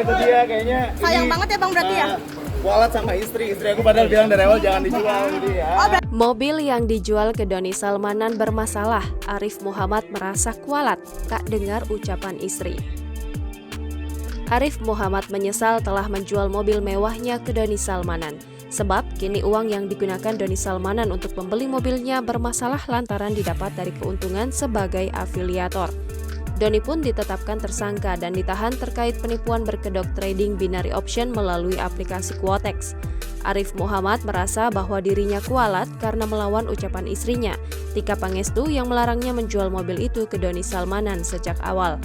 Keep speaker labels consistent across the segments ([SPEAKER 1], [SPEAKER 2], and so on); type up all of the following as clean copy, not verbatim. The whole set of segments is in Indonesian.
[SPEAKER 1] itu dia kayaknya.
[SPEAKER 2] Sayang banget ya Bang berarti ya?
[SPEAKER 1] Kualat sama istri aku padahal bilang dari awal jangan dijual gitu ya.
[SPEAKER 3] Mobil yang dijual ke Doni Salmanan bermasalah. Arif Muhammad merasa kualat tak dengar ucapan istri. Arif Muhammad menyesal telah menjual mobil mewahnya ke Doni Salmanan. Sebab kini uang yang digunakan Doni Salmanan untuk membeli mobilnya bermasalah lantaran didapat dari keuntungan sebagai afiliator. Doni pun ditetapkan tersangka dan ditahan terkait penipuan berkedok trading binary option melalui aplikasi Quotex. Arif Muhammad merasa bahwa dirinya kualat karena melawan ucapan istrinya, Tika Pangestu, yang melarangnya menjual mobil itu ke Doni Salmanan sejak awal.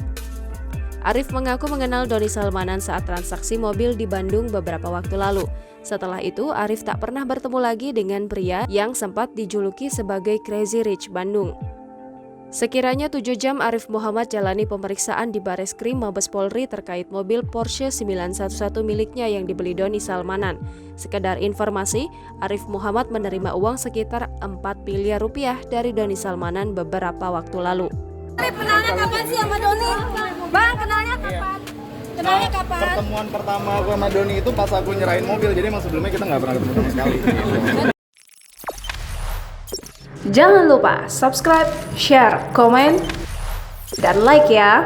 [SPEAKER 3] Arif mengaku mengenal Doni Salmanan saat transaksi mobil di Bandung beberapa waktu lalu. Setelah itu, Arif tak pernah bertemu lagi dengan pria yang sempat dijuluki sebagai Crazy Rich Bandung. Sekiranya 7 jam Arif Muhammad jalani pemeriksaan di Bareskrim Mabes Polri terkait mobil Porsche 911 miliknya yang dibeli Doni Salmanan. Sekedar informasi, Arif Muhammad menerima uang sekitar 4 miliar rupiah dari Doni Salmanan beberapa waktu lalu.
[SPEAKER 2] Arif kenalnya kapan sih sama Doni? Bang, kenalnya kapan? Kenalnya kapan?
[SPEAKER 1] Pertemuan pertama aku sama Doni itu pas aku nyerahin mobil, jadi emang sebelumnya kita nggak pernah ketemu sama sekali.
[SPEAKER 3] Jangan lupa subscribe, share, komen, dan like ya!